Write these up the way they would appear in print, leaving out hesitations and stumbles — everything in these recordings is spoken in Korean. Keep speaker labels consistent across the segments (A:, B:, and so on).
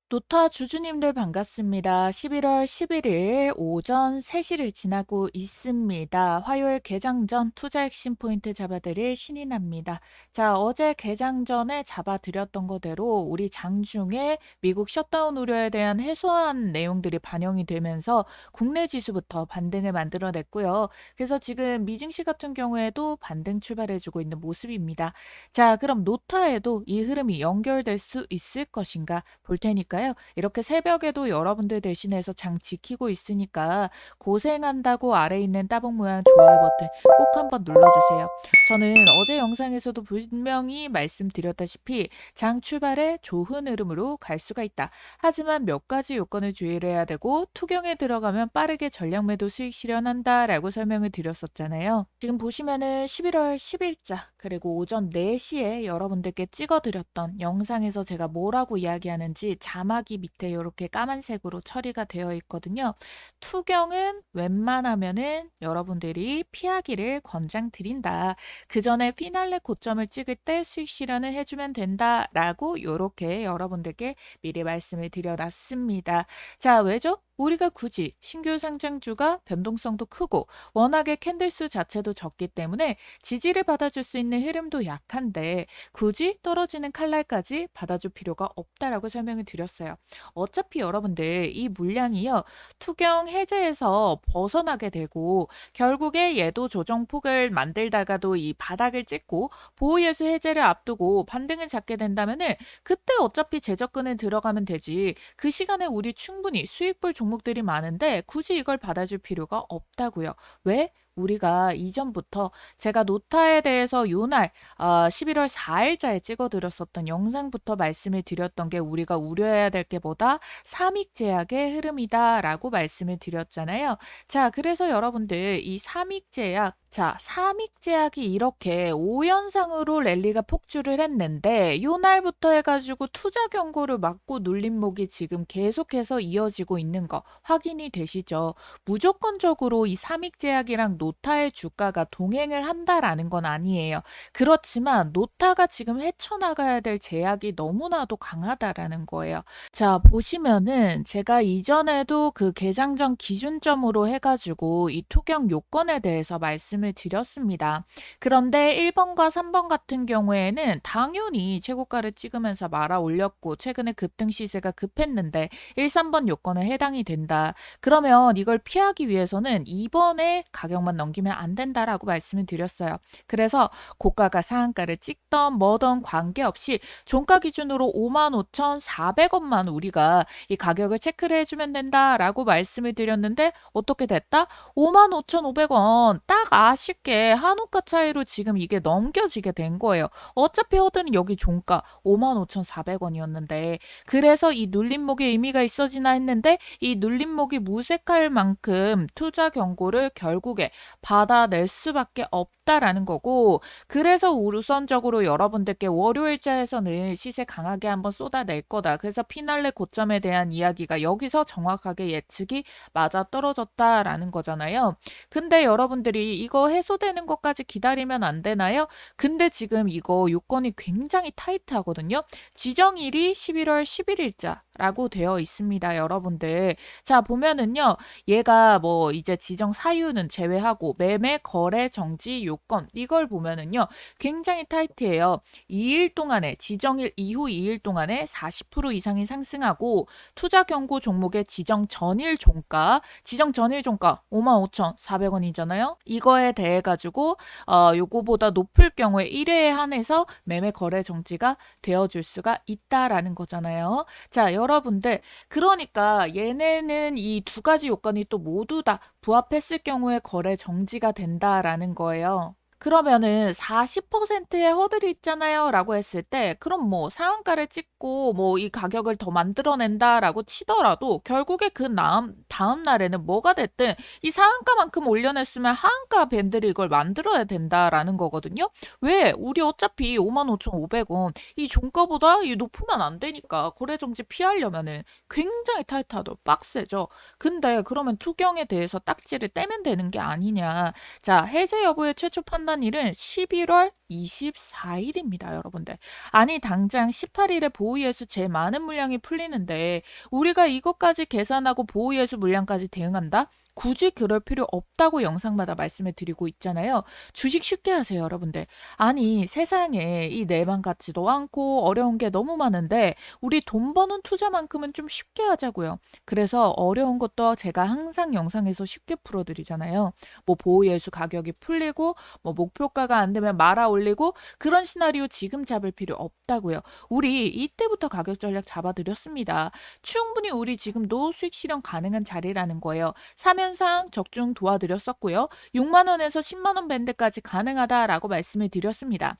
A: 노타 주주님들 반갑습니다. 11월 11일 오전 3시를 지나고 있습니다. 화요일 개장 전 투자 핵심 포인트 잡아드릴 신이 납니다. 자, 어제 개장 전에 잡아드렸던 거대로 우리 장중에 미국 셧다운 우려에 대한 해소한 내용들이 반영이 되면서 국내 지수부터 반등을 만들어냈고요. 그래서 지금 미증시 같은 경우에도 반등 출발해주고 있는 모습입니다. 자, 그럼 노타에도 이 흐름이 연결될 수 있을 것인가 볼 테니까요. 이렇게 새벽에도 여러분들 대신해서 장 지키고 있으니까 고생한다고 아래 있는 따봉 모양 좋아요 버튼 꼭 한번 눌러주세요. 저는 어제 영상에서도 분명히 말씀드렸다시피 장 출발에 좋은 흐름으로 갈 수가 있다. 하지만 몇 가지 요건을 주의를 해야 되고 투경에 들어가면 빠르게 전략 매도 수익 실현한다라고 설명을 드렸었잖아요. 지금 보시면은 11월 10일자 그리고 오전 4시에 여러분들께 찍어드렸던 영상에서 제가 뭐라고 이야기하는지 자막이 밑에 이렇게 까만색으로 처리가 되어 있거든요. 투경은 웬만하면은 여러분들이 피하기를 권장드린다. 그 전에 피날레 고점을 찍을 때 수익 실현을 해주면 된다라고 이렇게 여러분들께 미리 말씀을 드려놨습니다. 자, 왜죠? 우리가 굳이 신규 상장주가 변동성도 크고 워낙에 캔들수 자체도 적기 때문에 지지를 받아줄 수 있는 흐름도 약한데 굳이 떨어지는 칼날까지 받아줄 필요가 없다라고 설명을 드렸어요. 어차피 여러분들 이 물량이요. 투경 해제에서 벗어나게 되고 결국에 얘도 조정폭을 만들다가도 이 바닥을 찍고 보호예수 해제를 앞두고 반등을 잡게 된다면은 그때 어차피 재접근을 들어가면 되지. 그 시간에 우리 충분히 수익 볼 종목들이 많은데 굳이 이걸 받아줄 필요가 없다고요. 왜? 우리가 이전부터 제가 노타에 대해서 요날 11월 4일자에 찍어드렸었던 영상부터 말씀을 드렸던 게 우리가 우려해야 될 게 뭐다? 삼익제약의 흐름이다라고 말씀을 드렸잖아요. 자, 그래서 여러분들 이 삼익제약 자, 삼익제약이 이렇게 5연상으로 랠리가 폭주를 했는데 요날부터 해가지고 투자 경고를 맞고 눌림목이 지금 계속해서 이어지고 있는 거 확인이 되시죠? 무조건적으로 이 삼익제약이랑 노타의 주가가 동행을 한다라는 건 아니에요. 그렇지만 노타가 지금 헤쳐나가야 될 제약이 너무나도 강하다라는 거예요. 자, 보시면은 제가 이전에도 그 개장 전 기준점으로 해가지고 이 투경 요건에 대해서 말씀을 드렸습니다. 그런데 1번과 3번 같은 경우에는 당연히 최고가를 찍으면서 말아 올렸고 최근에 급등 시세가 급했는데 1, 3번 요건에 해당이 된다. 그러면 이걸 피하기 위해서는 2번에 가격만 넘기면 안 된다라고 말씀을 드렸어요. 그래서 고가가 상한가를 찍던 뭐던 관계없이 종가 기준으로 55,400원만 우리가 이 가격을 체크를 해주면 된다라고 말씀을 드렸는데 어떻게 됐다? 55,500원 딱 아쉽게 한우가 차이로 지금 이게 넘겨지게 된 거예요. 어차피 허드는 여기 종가 55,400원이었는데 그래서 이 눌림목의 의미가 있어지나 했는데 이 눌림목이 무색할 만큼 투자 경고를 결국에 받아낼 수밖에 없다라는 거고 그래서 우선적으로 여러분들께 월요일자에서는 시세 강하게 한번 쏟아낼 거다. 그래서 피날레 고점에 대한 이야기가 여기서 정확하게 예측이 맞아떨어졌다라는 거잖아요. 근데 여러분들이 이거 해소되는 것까지 기다리면 안 되나요? 근데 지금 이거 요건이 굉장히 타이트하거든요. 지정일이 11월 11일자라고 되어 있습니다, 여러분들. 자, 보면은요. 얘가 뭐 이제 지정 사유는 제외하고 매매 거래 정지 요건 이걸 보면은요. 굉장히 타이트해요. 2일 동안에 지정일 이후 2일 동안에 40% 이상이 상승하고 투자 경고 종목의 지정 전일 종가 55,400원이잖아요. 이거에 대해 가지고 요거보다 높을 경우에 1회에 한해서 매매 거래 정지가 되어줄 수가 있다라는 거잖아요. 자, 여러분들 그러니까 얘네는 이 두 가지 요건이 또 모두 다 부합했을 경우에 거래 정지가 된다라는 거예요. 그러면은 40%의 허들이 있잖아요 라고 했을 때 그럼 뭐 상한가를 찍고 뭐 이 가격을 더 만들어낸다라고 치더라도 결국에 그 다음 날에는 뭐가 됐든 이 상한가만큼 올려냈으면 하한가 밴드를 이걸 만들어야 된다라는 거거든요. 왜? 우리 어차피 55,500원 이 종가보다 이 높으면 안 되니까 거래정지 피하려면은 굉장히 타이트하죠. 빡세죠. 근데 그러면 투경에 대해서 딱지를 떼면 되는 게 아니냐. 자, 해제 여부의 최초 판단일은 11월 24일입니다, 여러분들. 아니, 당장 18일에 보호예수 제일 많은 물량이 풀리는데 우리가 이것까지 계산하고 보호예수 물량까지 대응한다? 굳이 그럴 필요 없다고 영상마다 말씀을 드리고 있잖아요. 주식 쉽게 하세요, 여러분들. 아니, 세상에 이 내만 같지도 않고 어려운 게 너무 많은데 우리 돈 버는 투자만큼은 좀 쉽게 하자고요. 그래서 어려운 것도 제가 항상 영상에서 쉽게 풀어드리잖아요. 뭐 보호예수 가격이 풀리고 뭐 목표가가 안 되면 말아 올리고 그런 시나리오 지금 잡을 필요 없다고요. 우리 이때부터 가격 전략 잡아드렸습니다. 충분히 우리 지금도 수익 실현 가능한 자리라는 거예요. 사면상 적중 도와드렸었고요. 6만 원에서 10만 원 밴드까지 가능하다라고 말씀을 드렸습니다.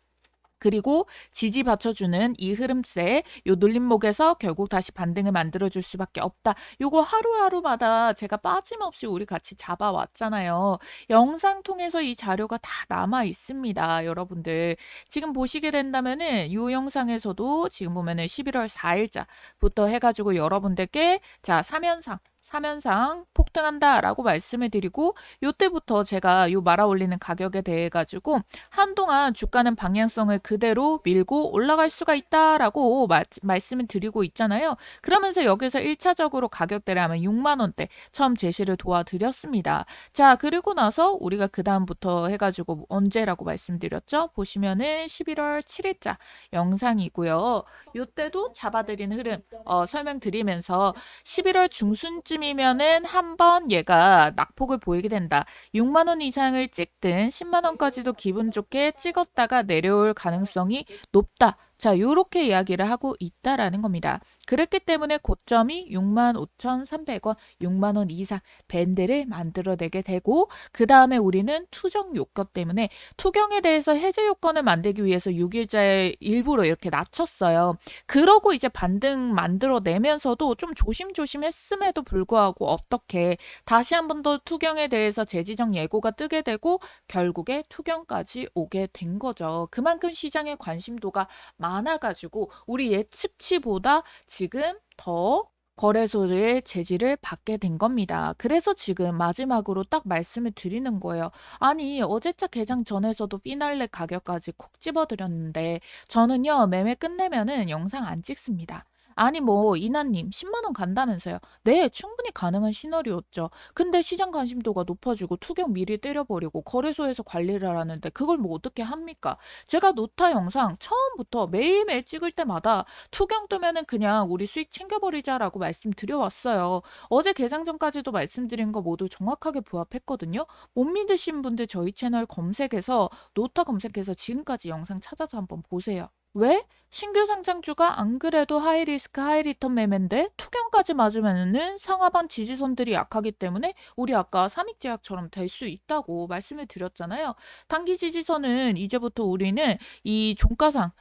A: 그리고 지지 받쳐주는 이 흐름세, 요 눌림목에서 결국 다시 반등을 만들어줄 수밖에 없다. 요거 하루하루마다 제가 빠짐없이 우리 같이 잡아왔잖아요. 영상 통해서 이 자료가 다 남아 있습니다. 여러분들. 지금 보시게 된다면은 요 영상에서도 지금 보면은 11월 4일자부터 해가지고 여러분들께 자, 사면상 폭등한다라고 말씀을 드리고 요때부터 제가 요 말아 올리는 가격에 대해 가지고 한동안 주가는 방향성을 그대로 밀고 올라갈 수가 있다라고 말씀을 드리고 있잖아요. 그러면서 여기서 1차적으로 가격대를 하면 6만 원대 처음 제시를 도와드렸습니다. 자, 그리고 나서 우리가 그 다음부터 해가지고 언제라고 말씀드렸죠? 보시면은 11월 7일자 영상이고요. 요때도 잡아드린 흐름 설명드리면서 11월 중순쯤이면은 한번 얘가 낙폭을 보이게 된다. 6만 원 이상을 찍든 10만 원까지도 기분 좋게 찍었다가 내려올 가능성이 높다. 자, 요렇게 이야기를 하고 있다라는 겁니다. 그렇기 때문에 고점이 65,300원, 6만 원 이상 밴드를 만들어내게 되고 그 다음에 우리는 투정 요건 때문에 투경에 대해서 해제 요건을 만들기 위해서 6일자에 일부러 이렇게 낮췄어요. 그러고 이제 반등 만들어내면서도 좀 조심조심 했음에도 불구하고 어떻게 다시 한 번 더 투경에 대해서 재지정 예고가 뜨게 되고 결국에 투경까지 오게 된 거죠. 그만큼 시장의 관심도가 많아가지고 우리 예측치보다 지금 더 거래소의 제지를 받게 된 겁니다. 그래서 지금 마지막으로 딱 말씀을 드리는 거예요. 아니, 어제자 개장 전에서도 피날레 가격까지 콕 집어드렸는데 저는요, 매매 끝내면은 영상 안 찍습니다. 아니, 뭐, 이나님, 10만 원 간다면서요. 네, 충분히 가능한 시나리오였죠. 근데 시장 관심도가 높아지고 투경 미리 때려버리고 거래소에서 관리를 하는데 그걸 뭐 어떻게 합니까? 제가 노타 영상 처음부터 매일매일 찍을 때마다 투경 뜨면은 그냥 우리 수익 챙겨버리자라고 말씀드려왔어요. 어제 개장 전까지도 말씀드린 거 모두 정확하게 부합했거든요. 못 믿으신 분들 저희 채널 검색해서 노타 검색해서 지금까지 영상 찾아서 한번 보세요. 왜? 신규 상장주가 안 그래도 하이리스크 하이리턴 매매인데 투경까지 맞으면은 상하반 지지선들이 약하기 때문에 우리 아까 삼익제약처럼 될 수 있다고 말씀을 드렸잖아요. 단기 지지선은 이제부터 우리는 이 종가상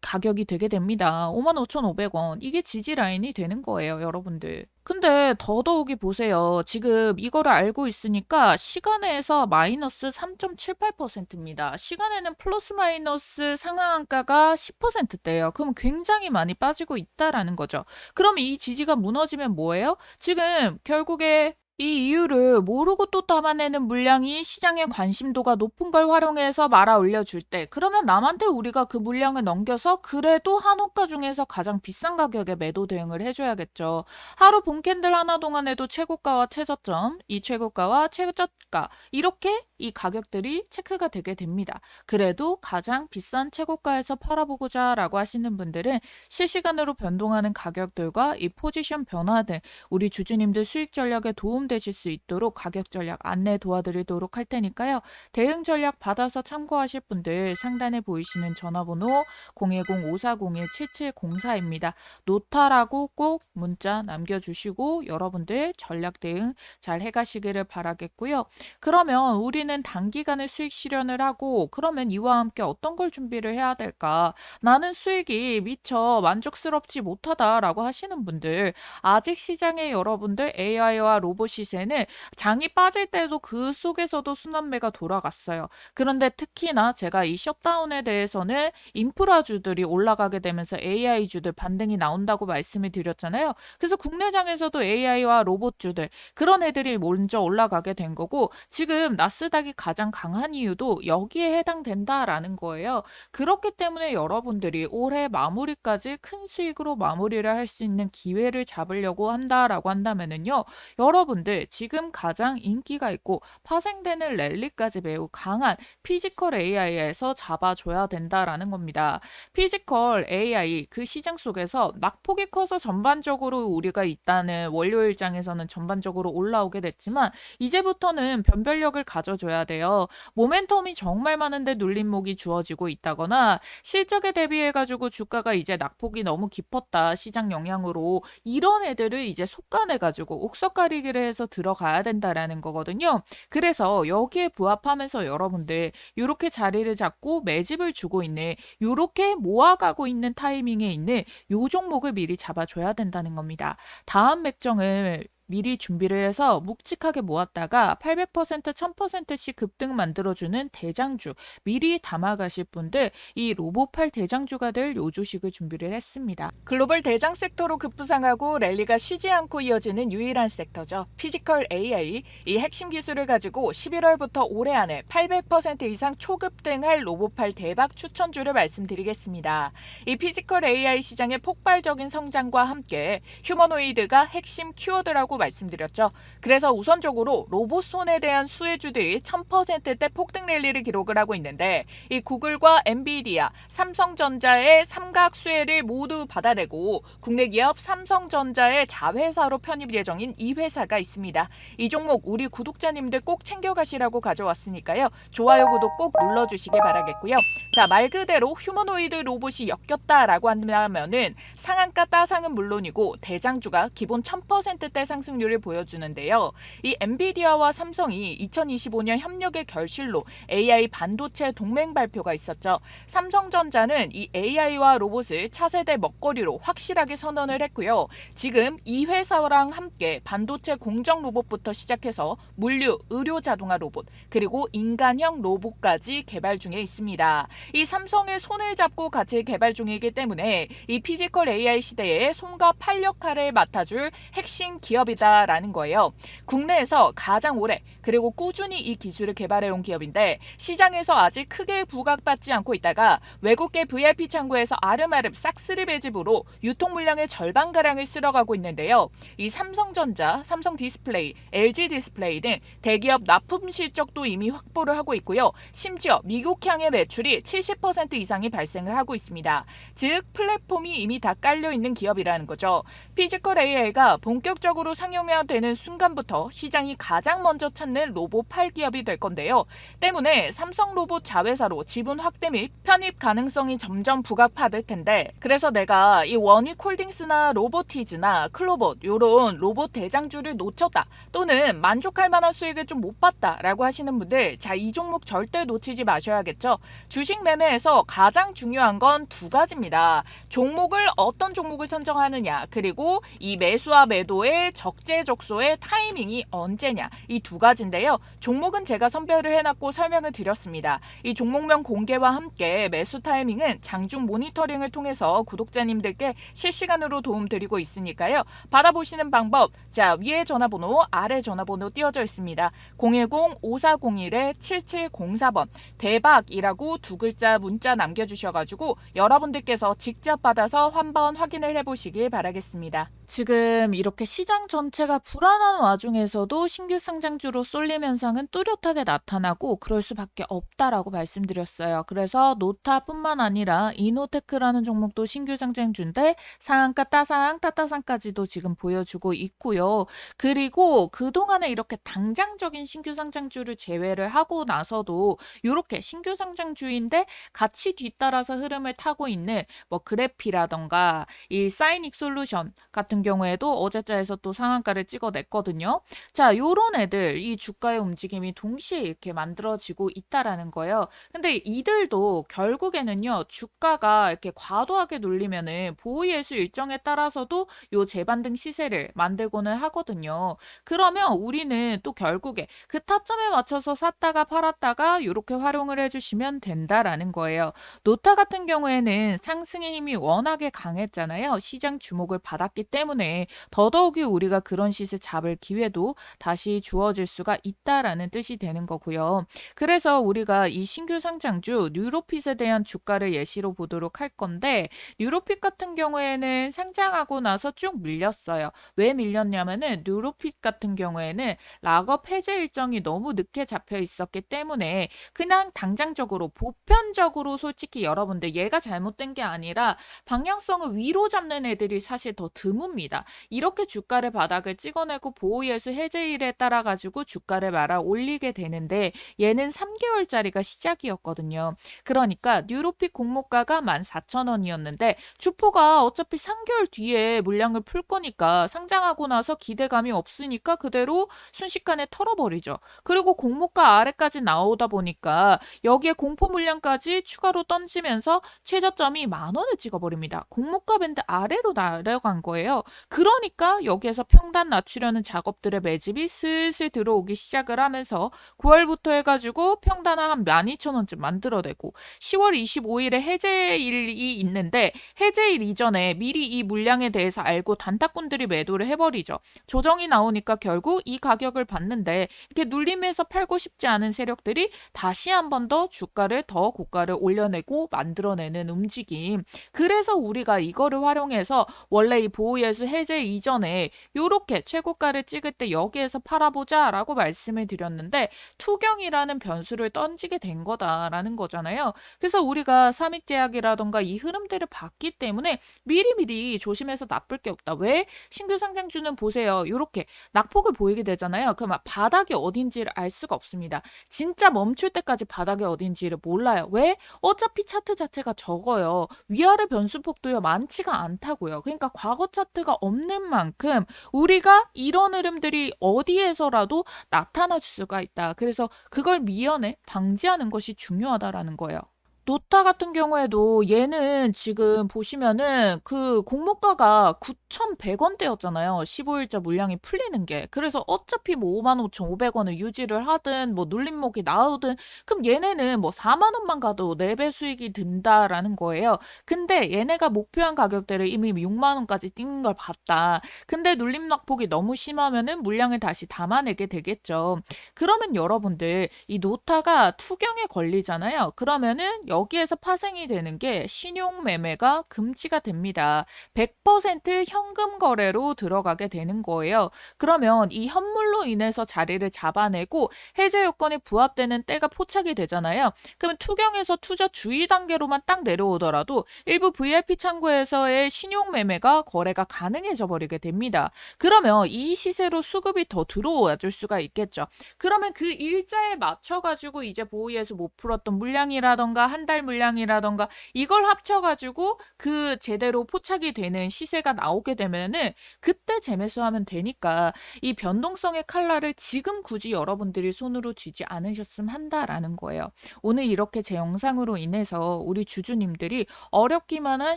A: 가격이 되게 됩니다. 55,500원. 이게 지지 라인이 되는 거예요, 여러분들. 근데 더더욱이 보세요. 지금 이거를 알고 있으니까 시간에서 마이너스 3.78%입니다. 시간에는 플러스 마이너스 상한가가 10%대예요. 그럼 굉장히 많이 빠지고 있다라는 거죠. 그럼 이 지지가 무너지면 뭐예요? 지금 결국에 이 이유를 모르고 또 담아내는 물량이 시장의 관심도가 높은 걸 활용해서 말아 올려줄 때, 그러면 남한테 우리가 그 물량을 넘겨서 그래도 한호가 중에서 가장 비싼 가격에 매도 대응을 해줘야겠죠. 하루 본캔들 하나 동안에도 최고가와 최저점, 이 최고가와 최저가, 이렇게 이 가격들이 체크가 되게 됩니다. 그래도 가장 비싼 최고가에서 팔아보고자 라고 하시는 분들은 실시간으로 변동하는 가격들과 이 포지션 변화 등 우리 주주님들 수익 전략에 도움되실 수 있도록 가격 전략 안내 도와드리도록 할 테니까요. 대응 전략 받아서 참고하실 분들 상단에 보이시는 전화번호 010-5401-7704입니다. 노타라고 꼭 문자 남겨주시고 여러분들 전략 대응 잘 해가시기를 바라겠고요. 그러면 우리는 단기간에 수익 실현을 하고 그러면 이와 함께 어떤 걸 준비를 해야 될까? 나는 수익이 미처 만족스럽지 못하다라고 하시는 분들 아직 시장에 여러분들 AI와 로봇이 시세는 장이 빠질 때도 그 속에서도 순환매가 돌아갔어요. 그런데 특히나 제가 이 셧다운에 대해서는 인프라주들이 올라가게 되면서 AI주들 반등이 나온다고 말씀을 드렸잖아요. 그래서 국내장에서도 AI와 로봇주들 그런 애들이 먼저 올라가게 된 거고 지금 나스닥이 가장 강한 이유도 여기에 해당된다라는 거예요. 그렇기 때문에 여러분들이 올해 마무리까지 큰 수익으로 마무리를 할 수 있는 기회를 잡으려고 한다라고 한다면은요. 여러분들 지금 가장 인기가 있고 파생되는 랠리까지 매우 강한 피지컬 AI에서 잡아줘야 된다라는 겁니다. 피지컬 AI 그 시장 속에서 낙폭이 커서 전반적으로 우리가 있다는 월요일장에서는 전반적으로 올라오게 됐지만 이제부터는 변별력을 가져줘야 돼요. 모멘텀이 정말 많은데 눌림목이 주어지고 있다거나 실적에 대비해가지고 주가가 이제 낙폭이 너무 깊었다 시장 영향으로 이런 애들을 이제 속가내가지고 옥석가리기를 해서 들어가야 된다라는 거거든요. 그래서 여기에 부합하면서 여러분들 이렇게 자리를 잡고 매집을 주고 있는 요렇게 모아가고 있는 타이밍에 있는 요 종목을 미리 잡아줘야 된다는 겁니다. 다음 맥정을 미리 준비를 해서 묵직하게 모았다가 800%, 1000%씩 급등 만들어주는 대장주 미리 담아가실 분들 이 로봇팔 대장주가 될 요 주식을 준비를 했습니다. 글로벌 대장 섹터로 급부상하고 랠리가 쉬지 않고 이어지는 유일한 섹터죠. 피지컬 AI 이 핵심 기술을 가지고 11월부터 올해 안에 800% 이상 초급등할 로봇팔 대박 추천주를 말씀드리겠습니다. 이 피지컬 AI 시장의 폭발적인 성장과 함께 휴머노이드가 핵심 키워드라고 말씀드렸죠. 그래서 우선적으로 로봇 손에 대한 수혜주들이 1000%대 폭등 랠리를 기록을 하고 있는데 이 구글과 엔비디아, 삼성전자의 삼각 수혜를 모두 받아내고 국내 기업 삼성전자의 자회사로 편입 예정인 이 회사가 있습니다. 이 종목 우리 구독자님들 꼭 챙겨가시라고 가져왔으니까요. 좋아요, 구독 꼭 눌러주시길 바라겠고요. 자, 말 그대로 휴머노이드 로봇이 엮였다라고 한다면은 상한가 따상은 물론이고 대장주가 기본 1000%대 상승률을 보여주는데요. 이 엔비디아와 삼성이 2025년 협력의 결실로 AI 반도체 동맹 발표가 있었죠. 삼성전자는 이 AI와 로봇을 차세대 먹거리로 확실하게 선언을 했고요. 지금 이 회사랑 함께 반도체 공정 로봇부터 시작해서 물류, 의료 자동화 로봇, 그리고 인간형 로봇까지 개발 중에 있습니다. 이 삼성의 손을 잡고 같이 개발 중이기 때문에 이 피지컬 AI 시대에 손과 팔 역할을 맡아줄 핵심 기업이다라는 거예요. 국내에서 가장 오래 그리고 꾸준히 이 기술을 개발해온 기업인데 시장에서 아직 크게 부각받지 않고 있다가 외국계 VIP 창구에서 아름아름 싹쓸이 배집으로 유통 물량의 절반가량을 쓸어가고 있는데요. 이 삼성전자, 삼성디스플레이, LG디스플레이 등 대기업 납품 실적도 이미 확보를 하고 있고요. 심지어 미국향의 매출이 70% 이상이 발생을 하고 있습니다. 즉 플랫폼이 이미 다 깔려있는 기업이라는 거죠. 피지컬 AI가 본격적으로 상용화되는 순간부터 시장이 가장 먼저 찾는 로봇 8기업이 될 건데요. 때문에 삼성 로봇 자회사로 지분 확대 및 편입 가능성이 점점 부각받을 텐데 그래서 내가 이 원익홀딩스나 로보티즈나 클로봇 요런 로봇 대장주를 놓쳤다 또는 만족할 만한 수익을 좀 못 봤다라고 하시는 분들 자, 이 종목 절대 놓치지 마셔야겠죠. 주식 매매에서 가장 중요한 건 두 가지입니다. 종목을 어떤 종목을 선정하느냐 그리고 이 매수와 매도의 적재적소의 타이밍이 언제냐 이 두 가지인데요. 종목은 제가 선별을 해놨고 설명을 드렸습니다. 이 종목명 공개와 함께 매수 타이밍은 장중 모니터링을 통해서 구독자님들께 실시간으로 도움드리고 있으니까요. 받아보시는 방법 자, 위에 전화번호 아래 전화번호 띄워져 있습니다. 010-5401-7704번 대박이라고 두 글자 문자 남겨주셔가지고 여러분들께서 직접 받아서 한번 확인을 해보시길 바라겠습니다. 지금 이렇게 시장 전체가 불안한 와중에서도 신규 상장주로 쏠림 현상은 뚜렷하게 나타나고 그럴 수밖에 없다라고 말씀드렸어요. 그래서 노타뿐만 아니라 이노테크라는 종목도 신규 상장주인데 상한가 따상, 따따상까지도 지금 보여주고 있고요. 그리고 그동안에 이렇게 당장적인 신규 상장주를 제외를 하고 나서도 이렇게 신규 상장주인데 같이 뒤따라서 흐름을 타고 있는 뭐 그래피라던가 이 사이닉 솔루션 같은 같은 경우에도 어제자에서 또 상한가를 찍어냈거든요. 자, 요런 애들 이 주가의 움직임이 동시에 이렇게 만들어지고 있다라는 거예요. 근데 이들도 결국에는요, 주가가 이렇게 과도하게 눌리면은 보호예수 일정에 따라서도 요 재반등 시세를 만들고는 하거든요. 그러면 우리는 또 결국에 그 타점에 맞춰서 샀다가 팔았다가 요렇게 활용을 해주시면 된다라는 거예요. 노타 같은 경우에는 상승의 힘이 워낙에 강했잖아요. 시장 주목을 받았기 때문에 더더욱이 우리가 그런 시세 잡을 기회도 다시 주어질 수가 있다라는 뜻이 되는 거고요. 그래서 우리가 이 신규 상장주 뉴로핏에 대한 주가를 예시로 보도록 할 건데, 뉴로핏 같은 경우에는 상장하고 나서 쭉 밀렸어요. 왜 밀렸냐면은 뉴로핏 같은 경우에는 락업 해제 일정이 너무 늦게 잡혀 있었기 때문에 그냥 당장적으로 보편적으로 솔직히 여러분들 얘가 잘못된 게 아니라 방향성을 위로 잡는 애들이 사실 더 드뭅니다. 이렇게 주가를 바닥을 찍어내고 보호예수 해제일에 따라 가지고 주가를 말아 올리게 되는데, 얘는 3개월짜리가 시작이었거든요. 그러니까 뉴로핏 공모가가 14,000원이었는데 주포가 어차피 3개월 뒤에 물량을 풀 거니까 상장하고 나서 기대감이 없으니까 그대로 순식간에 털어버리죠. 그리고 공모가 아래까지 나오다 보니까 여기에 공포 물량까지 추가로 던지면서 최저점이 10,000원을 찍어버립니다. 공모가 밴드 아래로 내려간 거예요. 그러니까 여기에서 평단 낮추려는 작업들의 매집이 슬슬 들어오기 시작을 하면서 9월부터 해가지고 평단 한 12,000원쯤 만들어내고 10월 25일에 해제일이 있는데 해제일 이전에 미리 이 물량에 대해서 알고 단타꾼들이 매도를 해버리죠. 조정이 나오니까 결국 이 가격을 받는데 이렇게 눌림에서 팔고 싶지 않은 세력들이 다시 한 번 더 주가를 더 고가를 올려내고 만들어내는 움직임. 그래서 우리가 이거를 활용해서 원래 이 보호예수 해제 이전에 요렇게 최고가를 찍을 때 여기에서 팔아보자 라고 말씀을 드렸는데 투경이라는 변수를 던지게 된 거다라는 거잖아요. 그래서 우리가 삼익제약이라던가 이 흐름들을 봤기 때문에 미리미리 조심해서 나쁠 게 없다. 왜? 신규 상장주는 보세요. 요렇게 낙폭을 보이게 되잖아요. 그럼 바닥이 어딘지를 알 수가 없습니다. 진짜 멈출 때까지 바닥이 어딘지를 몰라요. 왜? 어차피 차트 자체가 적어요. 위아래 변수폭도요 많지가 않다고요. 그러니까 과거 차트가 없는 만큼 우리가 이런 흐름들이 어디에서라도 나타날 수가 있다. 그래서 그걸 미연에 방지하는 것이 중요하다라는 거예요. 노타 같은 경우에도 얘는 지금 보시면은 그 공모가가 9,100원대였잖아요. 15일자 물량이 풀리는 게. 그래서 어차피 뭐 55,500원을 유지를 하든 뭐 눌림목이 나오든 그럼 얘네는 뭐 4만 원만 가도 4배 수익이 든다라는 거예요. 근데 얘네가 목표한 가격대를 이미 6만 원까지 찍는 걸 봤다. 근데 눌림 낙폭이 너무 심하면은 물량을 다시 담아내게 되겠죠. 그러면 여러분들 이 노타가 투경에 걸리잖아요. 그러면은 여기에서 파생이 되는 게 신용 매매가 금지가 됩니다. 100% 현금 거래로 들어가게 되는 거예요. 그러면 이 현물로 인해서 자리를 잡아내고 해제 요건이 부합되는 때가 포착이 되잖아요. 그러면 투경에서 투자 주의 단계로만 딱 내려오더라도 일부 VIP 창구에서의 신용 매매가 거래가 가능해져 버리게 됩니다. 그러면 이 시세로 수급이 더 들어와 줄 수가 있겠죠. 그러면 그 일자에 맞춰가지고 이제 보호예수 못 풀었던 물량이라던가 한 달 물량이라던가 이걸 합쳐가지고 그 제대로 포착이 되는 시세가 나오게 되면은 그때 재매수하면 되니까 이 변동성의 칼날을 지금 굳이 여러분들이 손으로 쥐지 않으셨으면 한다라는 거예요. 오늘 이렇게 제 영상으로 인해서 우리 주주님들이 어렵기만 한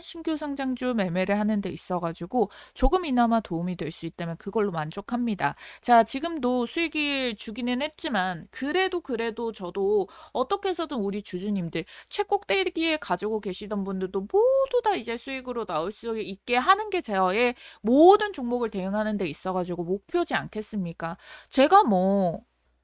A: 신규 상장주 매매를 하는 데 있어가지고 조금이나마 도움이 될 수 있다면 그걸로 만족합니다. 자, 지금도 수익을 주기는 했지만 그래도 저도 어떻게 해서든 우리 주주님들 최꼭대기에 가지고 계시던 분들도 모두 다 이제 수익으로 나올 수 있게 하는 게 저의 모든 종목을 대응하는 데 있어가지고 목표지 않겠습니까? 제가 뭐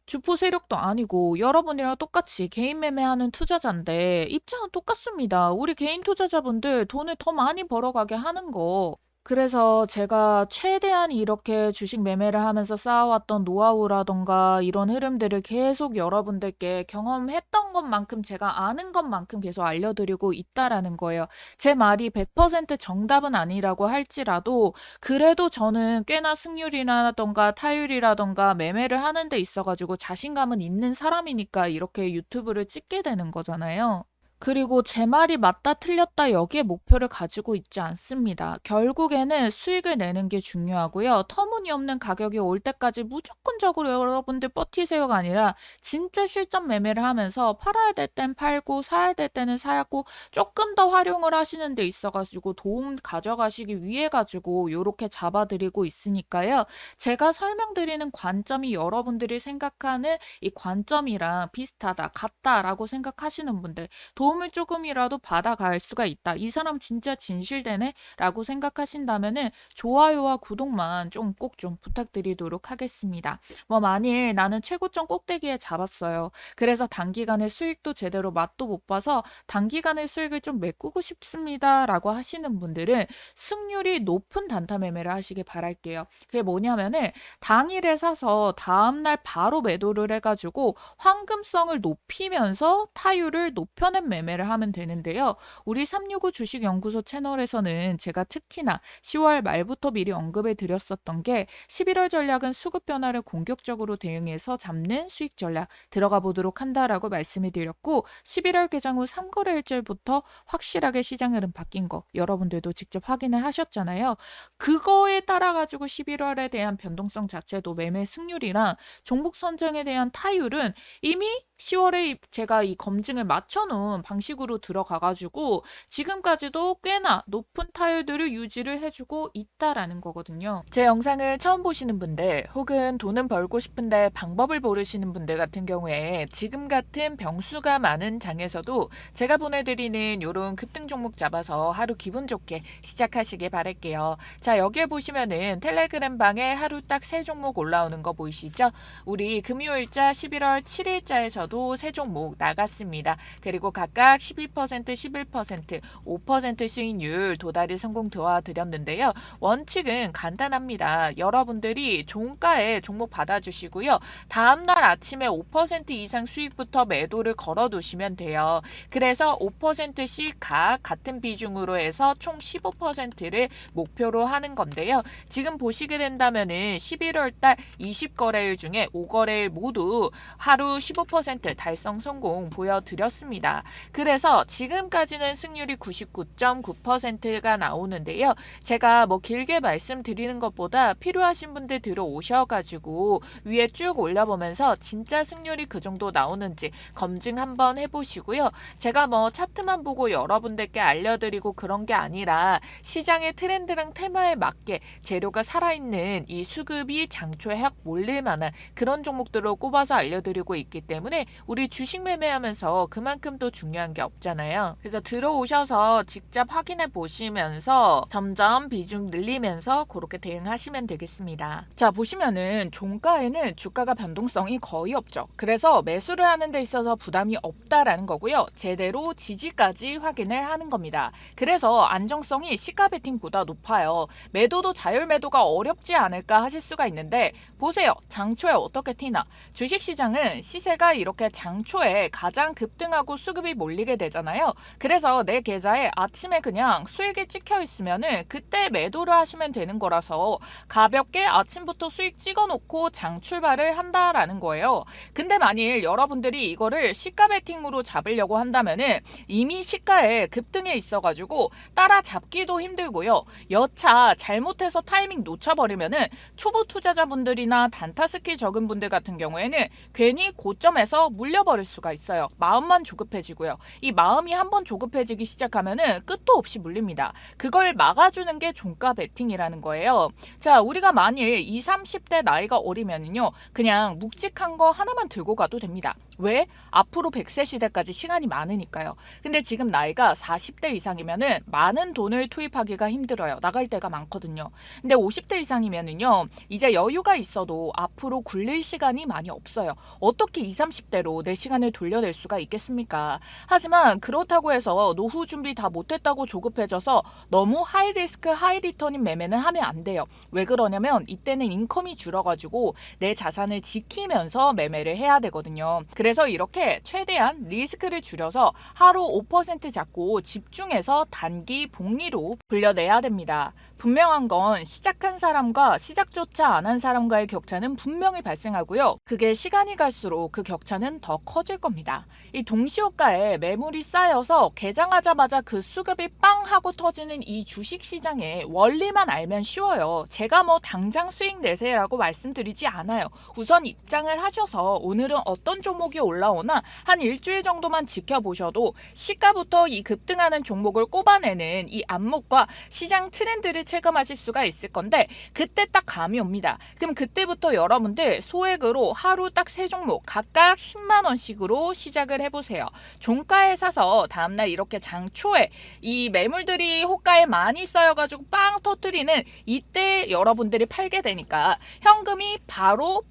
A: 주포 세력도 아니고 여러분이랑 똑같이 개인 매매하는 투자자인데 입장은 똑같습니다. 우리 개인 투자자분들 돈을 더 많이 벌어가게 하는 거. 그래서 제가 최대한 이렇게 주식 매매를 하면서 쌓아왔던 노하우라던가 이런 흐름들을 계속 여러분들께 경험했던 것만큼 제가 아는 것만큼 계속 알려드리고 있다라는 거예요. 제 말이 100% 정답은 아니라고 할지라도 그래도 저는 꽤나 승률이라던가 타율이라던가 매매를 하는 데 있어가지고 자신감은 있는 사람이니까 이렇게 유튜브를 찍게 되는 거잖아요. 그리고 제 말이 맞다 틀렸다 여기에 목표를 가지고 있지 않습니다. 결국에는 수익을 내는 게 중요하고요. 터무니없는 가격이 올 때까지 무조건적으로 여러분들 버티세요가 아니라 진짜 실전 매매를 하면서 팔아야 될 땐 팔고 사야 될 때는 사고 조금 더 활용을 하시는 데 있어가지고 도움 가져가시기 위해 가지고 요렇게 잡아드리고 있으니까요. 제가 설명드리는 관점이 여러분들이 생각하는 이 관점이랑 비슷하다, 같다라고 생각하시는 분들 도움을 조금이라도 받아갈 수가 있다. 이 사람 진짜 진실되네? 라고 생각하신다면은 좋아요와 구독만 좀 꼭 좀 부탁드리도록 하겠습니다. 뭐 만일 나는 최고점 꼭대기에 잡았어요. 그래서 단기간에 수익도 제대로 맛도 못 봐서 단기간에 수익을 좀 메꾸고 싶습니다. 라고 하시는 분들은 승률이 높은 단타 매매를 하시길 바랄게요. 그게 뭐냐면은 당일에 사서 다음날 바로 매도를 해가지고 황금성을 높이면서 타율을 높여낸 매매를 하면 되는데요. 우리 365 주식연구소 채널에서는 제가 특히나 10월 말부터 미리 언급을 드렸었던 게 11월 전략은 수급 변화를 공격적으로 대응해서 잡는 수익 전략 들어가 보도록 한다라고 말씀을 드렸고 11월 개장 후 3거래 일절부터 확실하게 시장 흐름 바뀐 거 여러분들도 직접 확인을 하셨잖아요. 그거에 따라 가지고 11월에 대한 변동성 자체도 매매 승률이랑 종목 선정에 대한 타율은 이미 10월에 제가 이 검증을 맞춰놓은 방식으로 들어가가지고 지금까지도 꽤나 높은 타율들을 유지를 해주고 있다라는 거거든요. 제 영상을 처음 보시는 분들 혹은 돈은 벌고 싶은데 방법을 모르시는 분들 같은 경우에 지금 같은 병수가 많은 장에서도 제가 보내드리는 이런 급등 종목 잡아서 하루 기분 좋게 시작하시길 바랄게요. 자, 여기에 보시면은 텔레그램 방에 하루 딱 3종목 올라오는 거 보이시죠? 우리 금요일자 11월 7일자에서도 세 종목 나갔습니다. 그리고 각각 12%, 11%, 5% 수익률 도달이 성공 도와드렸는데요. 원칙은 간단합니다. 여러분들이 종가에 종목 받아주시고요. 다음날 아침에 5% 이상 수익부터 매도를 걸어두시면 돼요. 그래서 5%씩 각 같은 비중으로 해서 총 15%를 목표로 하는 건데요. 지금 보시게 된다면은 11월 달 20거래일 중에 5거래일 모두 하루 15% 달성 성공 보여드렸습니다. 그래서 지금까지는 승률이 99.9%가 나오는데요. 제가 뭐 길게 말씀드리는 것보다 필요하신 분들 들어오셔가지고 위에 쭉 올려보면서 진짜 승률이 그 정도 나오는지 검증 한번 해보시고요. 제가 뭐 차트만 보고 여러분들께 알려드리고 그런 게 아니라 시장의 트렌드랑 테마에 맞게 재료가 살아있는 이 수급이 장초에 확 몰릴 만한 그런 종목들로 꼽아서 알려드리고 있기 때문에 우리 주식 매매하면서 그만큼 또 중요한 게 없잖아요. 그래서 들어오셔서 직접 확인해 보시면서 점점 비중 늘리면서 그렇게 대응하시면 되겠습니다. 자, 보시면은 종가에는 주가가 변동성이 거의 없죠. 그래서 매수를 하는 데 있어서 부담이 없다라는 거고요. 제대로 지지까지 확인을 하는 겁니다. 그래서 안정성이 시가 베팅보다 높아요. 매도도 자율 매도가 어렵지 않을까 하실 수가 있는데 보세요. 장초에 어떻게 튀나? 주식시장은 시세가 이렇게 장초에 가장 급등하고 수급이 몰리게 되잖아요. 그래서 내 계좌에 아침에 그냥 수익이 찍혀 있으면은 그때 매도를 하시면 되는 거라서 가볍게 아침부터 수익 찍어놓고 장 출발을 한다라는 거예요. 근데 만일 여러분들이 이거를 시가 베팅으로 잡으려고 한다면은 이미 시가에 급등해 있어가지고 따라잡기도 힘들고요. 여차 잘못해서 타이밍 놓쳐버리면은 초보 투자자분들이나 단타스키 적은 분들 같은 경우에는 괜히 고점에서 물려버릴 수가 있어요. 마음만 조급해지고요. 이 마음이 한번 조급해지기 시작하면은 끝도 없이 물립니다. 그걸 막아주는 게 종가 베팅이라는 거예요. 자, 우리가 만일 20, 30대 나이가 어리면은요, 그냥 묵직한 거 하나만 들고 가도 됩니다. 왜? 앞으로 100세 시대까지 시간이 많으니까요. 근데 지금 나이가 40대 이상이면은 많은 돈을 투입하기가 힘들어요. 나갈 때가 많거든요. 근데 50대 이상이면은요, 이제 여유가 있어도 앞으로 굴릴 시간이 많이 없어요. 어떻게 20, 30대로 내 시간을 돌려낼 수가 있겠습니까? 하지만 그렇다고 해서 노후 준비 다 못했다고 조급해져서 너무 하이 리스크 하이 리턴인 매매는 하면 안 돼요. 왜 그러냐면 이때는 인컴이 줄어가지고 내 자산을 지키면서 매매를 해야 되거든요. 그래서 이렇게 최대한 리스크를 줄여서 하루 5% 잡고 집중해서 단기 복리로 불려내야 됩니다. 분명한 건 시작한 사람과 시작조차 안 한 사람과의 격차는 분명히 발생하고요. 그게 시간이 갈수록 그 격차는 더 커질 겁니다. 이 동시호가에 매물이 쌓여서 개장하자마자 그 수급이 빵 하고 터지는 이 주식시장의 원리만 알면 쉬워요. 제가 뭐 당장 수익 내세요라고 말씀드리지 않아요. 우선 입장을 하셔서 오늘은 어떤 종목이 올라오나 한 일주일 정도만 지켜보셔도 시가부터 이 급등하는 종목을 꼽아내는 이 안목과 시장 트렌드를 체감하실 수가 있을 건데 그때 딱 감이 옵니다. 그럼 그때부터 여러분들 소액으로 하루 딱 3종목 각각 10만 원씩으로 시작을 해보세요. 종가에 사서 다음날 이렇게 장 초에 이 매물들이 호가에 많이 쌓여가지고 빵 터뜨리는 이때 여러분들이 팔게 되니까 현금이 바로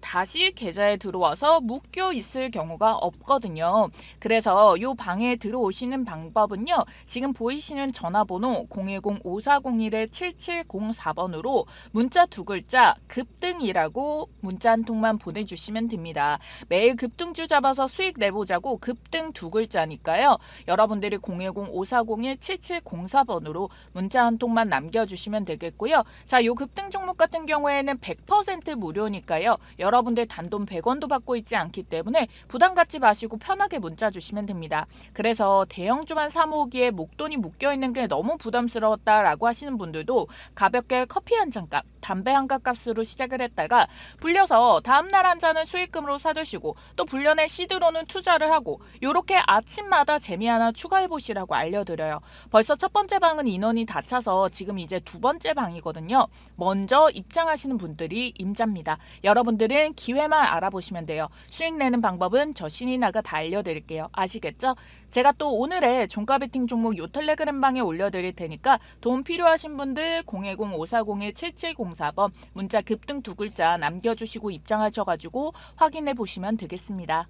A: 다시 계좌에 들어와서 묶여 있을 경우가 없거든요. 그래서 이 방에 들어오시는 방법은요. 지금 보이시는 전화번호 010-5401-7704번으로 문자 2글자 급등이라고 문자 한 통만 보내주시면 됩니다. 매일 급등주 잡아서 수익 내보자고 급등 2글자니까요. 여러분들이 010-5401-7704번으로 문자 한 통만 남겨주시면 되겠고요. 자, 이 급등 종목 같은 경우에는 100% 무료니까요. 여러분들 단돈 100원도 받고 있지 않기 때문에 부담 갖지 마시고 편하게 문자 주시면 됩니다. 그래서 대형주만 사모으기에 목돈이 묶여있는 게 너무 부담스러웠다라고 하시는 분들도 가볍게 커피 한 잔 값, 담배 한 값 값으로 시작을 했다가 불려서 다음날 한 잔은 수익금으로 사두시고 또 불려낸 시드로는 투자를 하고 이렇게 아침마다 재미 하나 추가해 보시라고 알려드려요. 벌써 첫 번째 방은 인원이 다 차서 지금 이제 두 번째 방이거든요. 먼저 입장하시는 분들이 임자입니다. 여러분들은 기회만 알아보시면 돼요. 수익 내는 방법은 저 신이나가 다 알려드릴게요. 아시겠죠? 제가 또 오늘의 종가 베팅 종목 요 텔레그램 방에 올려드릴 테니까 도움 필요하신 분들 010-5401-7704번 문자 급등 2글자 남겨주시고 입장하셔가지고 확인해 보시면 되겠습니다.